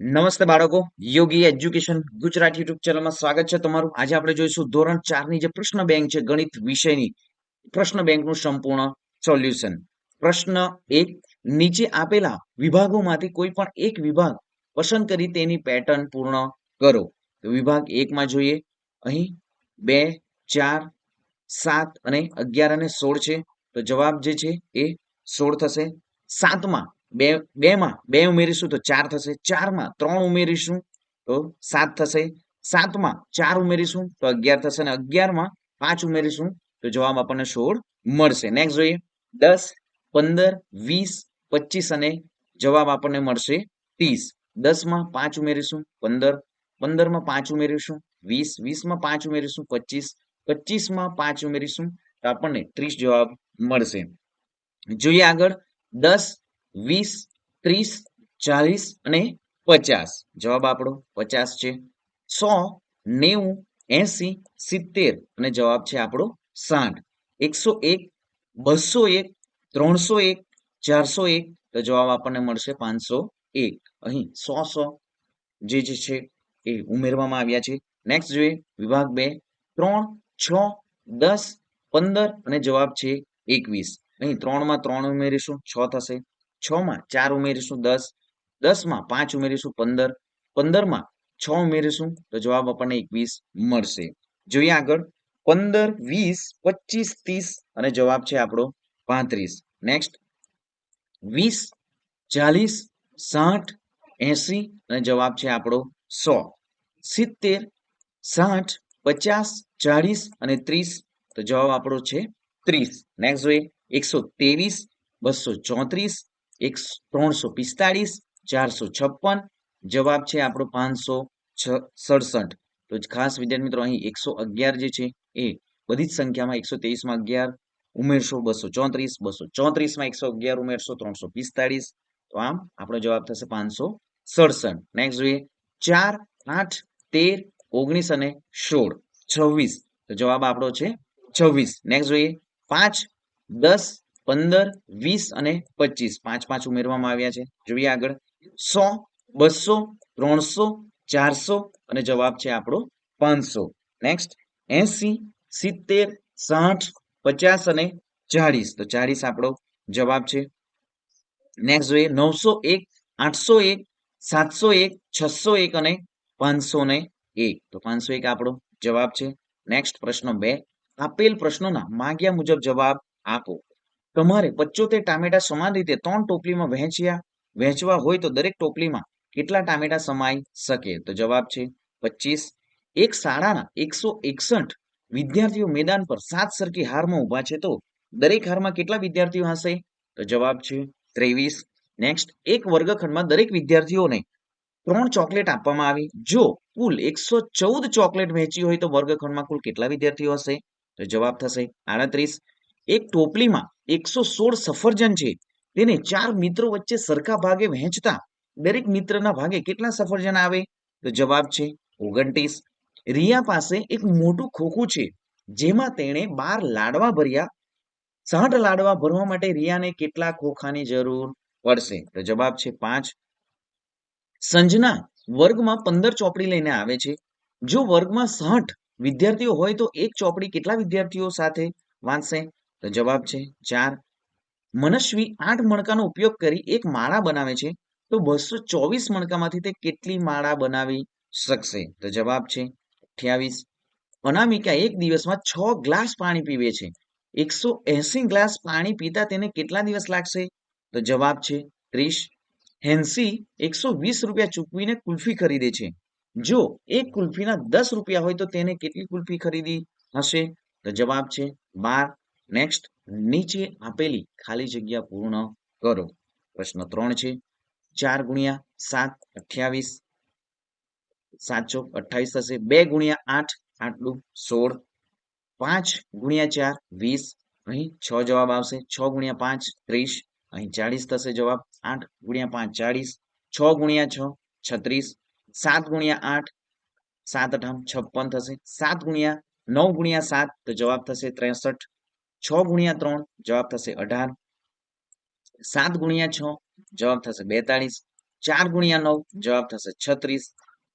નમસ્તે બાળકો, યોગી education Gujarat YouTube ચેનલમાં સ્વાગત છે તમારું. આજે આપણે જોઈશું ધોરણ 4 ની જે પ્રશ્ન બેંક છે ગણિત વિષયની પ્રશ્ન બેંકનું સંપૂર્ણ સોલ્યુશન. પ્રશ્ન 1, નીચે આપેલા વિભાગોમાંથી કોઈ પણ એક વિભાગ પસંદ કરી તેની પેટર્ન પૂર્ણ કરો. તો વિભાગ 1 માં જોઈએ. અહીં 2, 4, 7 અને 11 અને 16 છે. તો જવાબ જે છે એ 16 થશે. 7 માં બેમાં 2 ઉમેરીશું તો 4 થશે. 4 માં 3 ઉમેરીશું તો 7 થશે. 7 માં 4 ઉમેરીશું તો 11 થશે અને 11 માં 5 ઉમેરીશું તો જવાબ આપણને 16 મળશે. નેક્સ્ટ જોઈએ 10, 15, 20, 25 અને જવાબ આપણને મળશે 30. 10 માં 5 ઉમેરીશું 15, 15 માં 5 ઉમેરીશું 20, 20 માં 5 ઉમેરીશું 25, 25 માં 5 ઉમેરીશું તો આપણને 30 જવાબ મળશે. જોઈએ આગળ 10, 20, 30, 40 અને 50. જવાબ આપણો 50 છે. 100, 90, 80, 70 અને જવાબ છે આપણો 60. 101, 201, 301, 401 તો જવાબ આપણને મળશે 501. અહીં 100 જે છે એ ઉમેરવામાં આવ્યા છે. નેક્સ્ટ જોઈએ વિભાગ 2, 3, 6, 10, 15 અને જવાબ છે 21. અહીં 3 માં 3 ઉમેરીશું 6 થશે. 6 માં 4 ઉમેરીશું 10, 10 માં 5 ઉમેરીશું 15, 15 માં 6 ઉમેરીશું તો જવાબ આપણને 21 મળશે. જોઈએ આગળ 15, 20, 25, 30 અને જવાબ છે આપણો 35. નેક્સ્ટ 20, 40, 60, 80 અને જવાબ છે આપણો 100. 70, 60, 50, 40 અને 30 તો જવાબ આપણો છે 30. નેક્સ્ટ જોઈએ 123, 234, 345, 456 જવાબ છે આપણો 567. તો ખાસ વિદ્યાર્થી મિત્રો અહીં 111 જે છે એ બધી જ સંખ્યામાં 123 માં 11 ઉમેરશો 234, 234 માં 111 ઉમેરશો 345 તો આમ આપણો જવાબ થશે 567. નેક્સ્ટ જોઈએ 4, 8, 13, 19 અને 16, 26 તો જવાબ આપણો છે 26. નેક્સ્ટ જોઈએ 5, 10, 15, 20 અને 25 5 ઉમેરવામાં આવ્યા છે. જોઈએ આગળ 100, 200, 300, 400 અને જવાબ છે આપણો 500. નેક્સ્ટ 80, 70, 60, 50 અને 40 તો 40 આપણો જવાબ છે. નેક્સ્ટ જોઈએ 901, 801, 701, 601 અને 501 તો 501 આપણો જવાબ છે. નેક્સ્ટ પ્રશ્ન 2, આપેલ પ્રશ્નોના માંગ્યા મુજબ જવાબ આપો. તમારે 75 ટામેટા સમાન રીતે 3 ટોપલીમાં વહેંચવા હોય તો દરેક ટોપલીમાં કેટલા ટામેટા સમાઈ શકે? તો જવાબ છે 25. એક શાળાના 161 વિદ્યાર્થીઓ મેદાન પર 7 સરખી હારમાં ઊભા છે તો દરેક હારમાં કેટલા વિદ્યાર્થીઓ હશે? તો જવાબ છે 23. નેક્સ્ટ એક વર્ગખંડમાં દરેક વિદ્યાર્થીઓને 3 ચોકલેટ આપવામાં આવી. જો કુલ 114 ચોકલેટ વહેંચી હોય તો વર્ગખંડમાં કુલ કેટલા વિદ્યાર્થીઓ હશે? તો જવાબ થશે 38. એક ટોપલીમાં 116 સફરજન છે તેને 4 મિત્રો વચ્ચે સરખા ભાગે વહેંચતા દરેક મિત્રના ભાગે કેટલા સફરજન આવે? તો જવાબ છે 29. રિયા પાસે એક મોટું ખોખું છે જેમાં તેણે 12 લાડવા ભર્યા. 60 લાડવા ભરવા માટે રિયાને કેટલા ખોખાની જરૂર પડશે? તો જવાબ છે 5. સંજના વર્ગમાં 15 ચોપડી લઈને આવે છે. જો વર્ગમાં 60 વિદ્યાર્થીઓ હોય તો એક ચોપડી કેટલા વિદ્યાર્થીઓ સાથે વાંચશે? તો જવાબ છે 4. મનસ્વી 8 મણકાનો ઉપયોગ કરી એક માળા બનાવે છે તો 224 મણકામાંથી તે કેટલી માળા બનાવી શકશે? તો જવાબ છે 28. અનામિકા એક દિવસમાં 6 ગ્લાસ પાણી પીવે છે. 180 ગ્લાસ પાણી પીતા તેને કેટલા દિવસ લાગશે? તો જવાબ છે 30. હેન્સી 120 રૂપિયા ચૂકવીને કુલ્ફી ખરીદે છે. જો એક કુલ્ફીના 10 રૂપિયા હોય તો તેને કેટલી કુલ્ફી ખરીદી હશે? તો જવાબ છે 12. નેક્સ્ટ નીચે આપેલી ખાલી જગ્યા પૂર્ણ કરો. પ્રશ્ન 3 છે 4 ગુણ્યા 7 28 7 ચોક 28 થશે. 2 ગુણ્યા 8 આટલું 16. 5 ગુણ્યા 4 20 અહીં 6 જવાબ આવશે. 6 ગુણ્યા 5 30 અહીં 40 થશે જવાબ. 8 ગુણ્યા 5 40. 6 ગુણ્યા 6 36. 7 ગુણ્યા 8 7 8 56 થશે. 7 ગુણ્યા 9 ગુણ્યા 7 તો જવાબ થશે 63. 6 ગુણ્યા 3 જવાબ થશે 18. 7 ગુણ્યા 6 જવાબ થશે 42. 4 ગુણ્યા 9 જવાબ થશે 36.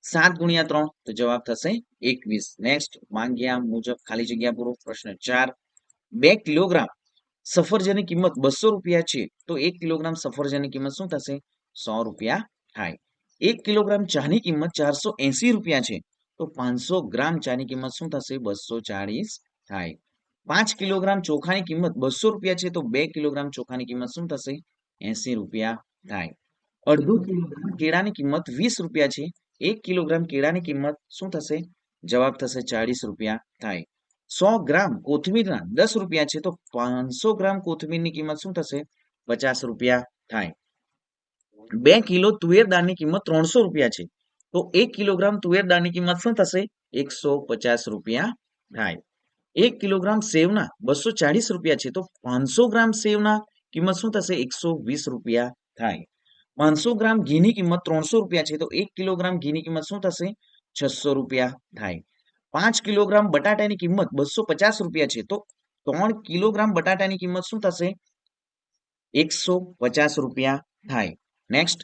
7 ગુણ્યા 3 તો જવાબ થશે 21. નેક્સ્ટ માંગ્યા મુજબ ખાલી જગ્યા પૂરો. પ્રશ્ન 4. 2 કિલોગ્રામ સફરજનની કિંમત 200 રૂપિયા છે તો 1 કિલોગ્રામ સફરજનની કિંમત શું થશે? 100 રૂપિયા થાય. 1 કિલોગ્રામ ચાની કિંમત 480 રૂપિયા છે તો 500 ગ્રામ ચાની કિંમત શું થશે? 240 થાય. 5 કિલોગ્રામ ચોખાની કિંમત 200 રૂપિયા છે તો 2 કિલોગ્રામ ચોખાની કિંમત શું થશે? 80 રૂપિયા થાય. અડધો કિલોગ્રામ કેળાની કિંમત 20 રૂપિયા છે. 1 કિલોગ્રામ કેળાની કિંમત શું થશે? જવાબ થશે 40 રૂપિયા થાય. 100 ગ્રામ કોથમીરના 10 રૂપિયા છે તો 500 ગ્રામ કોથમીરની કિંમત શું થશે? 50 રૂપિયા થાય. 2 કિલો તુવેર દાળની કિંમત 300 રૂપિયા છે તો 1 કિલોગ્રામ તુવેર દાળની કિંમત શું થશે? 150 રૂપિયા થાય. 1 કિલોગ્રામ સેવના 240 રૂપિયા છે તો 500 ગ્રામ સેવના કિંમત શું થશે? 120 રૂપિયા થાય. 500 ગ્રામ ઘીની કિંમત 300 રૂપિયા છે તો 1 કિલોગ્રામ ઘીની કિંમત શું થશે? 600 રૂપિયા થાય. 5 કિલોગ્રામ બટાટાની કિંમત 250 રૂપિયા છે તો 3 કિલોગ્રામ બટાટાની કિંમત શું થશે? 150 રૂપિયા થાય. નેક્સ્ટ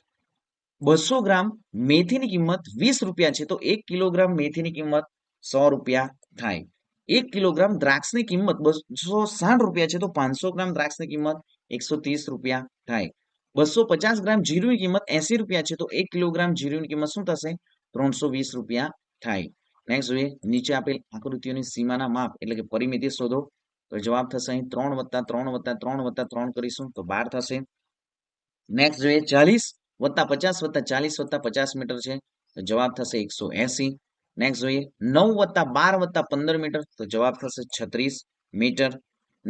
200 ગ્રામ મેથીની કિંમત 20 રૂપિયા છે તો 1 કિલોગ્રામ મેથીની કિંમત 100 રૂપિયા થાય. 1 કિલોગ્રામ દ્રાક્ષની કિંમત 260 રૂપિયા છે તો 500 ગ્રામ દ્રાક્ષની કિંમત 130 રૂપિયા થાય. 250 ગ્રામ જીરુની કિંમત 80 રૂપિયા છે તો 1 કિલોગ્રામ જીરુની કિંમત શું થશે? 320 રૂપિયા થાય. નેક્સ્ટ જોઈએ નીચે આપેલ આકૃતિઓની સીમાના માપ એટલે કે પરિમિતિ શોધો. તો જવાબ થશે અહીં 3 વત્તા 3 વત્તા 3 વત્તા 3 કરીશું તો 12 થશે. નેક્સ્ટ જોઈએ 40 વત્તા 50 વત્તા 40 વત્તા 50 મીટર છે તો જવાબ થશે 180. નેક્સ્ટ જોઈએ 9 વત્તા 12 વત્તા 15 મીટર તો જવાબ થશે 36 metre.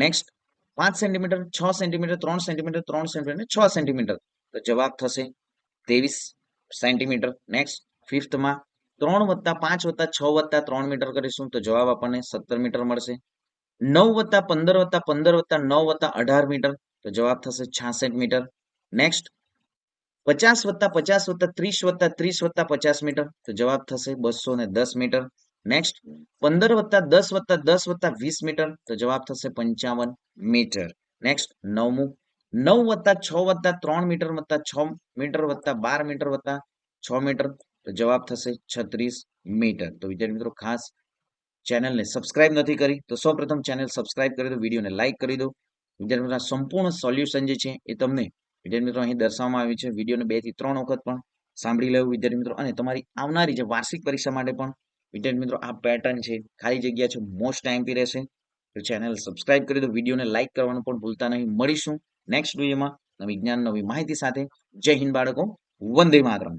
Next 5 centimetre 6 centimetre 3 centimetre 3 centimetre 6 centimetre તો જવાબ થશે 23 સેન્ટીમીટર. નેક્સ્ટ ફિફ્થમાં 3 વત્તા 5 વત્તા 6 વત્તા 3 મીટર કરીશું તો જવાબ આપણને 17 મીટર મળશે. 9 વત્તા 15 વત્તા 15 વત્તા 9 વત્તા 18 મીટર તો જવાબ થશે 66 મીટર. નેક્સ્ટ 50 વત્તા 50 વત્તા 30 વત્તા 30 વત્તા 50 મીટર તો જવાબ થશે 210 મીટર. નેક્સ્ટ 15 વત્તા 10 વત્તા 10 વત્તા 20 મીટર તો જવાબ થશે 55 મીટર. નેક્સ્ટ 9મું 9 વત્તા 6 વત્તા 3 મીટર વત્તા 6 મીટર વત્તા 12 મીટર વત્તા 6 મીટર તો જવાબ થશે 36 મીટર. તો વિદ્યાર્થી મિત્રો ખાસ ચેનલને સબસ્ક્રાઇબ નથી કરી તો સૌપ્રથમ ચેનલ સબસ્ક્રાઇબ કરી દો, વિડીયોને લાઇક કરી દો. વિદ્યાર્થી મિત્રો સંપૂર્ણ સોલ્યુશન જે છે એ તમને વિદ્યાર્થી મિત્રો અહીં દર્શાવવામાં આવ્યું છે. વિડીયોને 2 થી 3 વખત પણ સાંભળી લેવું વિદ્યાર્થી મિત્રો. અને તમારી આવનારી જે વાર્ષિક પરીક્ષા માટે પણ વિદ્યાર્થી મિત્રો આ પેટર્ન છે, ખાલી જગ્યા છે, મોસ્ટ ટાઈમથી રહેશે. તો ચેનલ સબસ્ક્રાઇબ કરી દો, વિડીયોને લાઇક કરવાનું પણ ભૂલતા નહીં. મળીશું નેક્સ્ટ વિડીયોમાં નવી જ્ઞાન નવી માહિતી સાથે. જય હિન્દ બાળકો, વંદે માતરમ.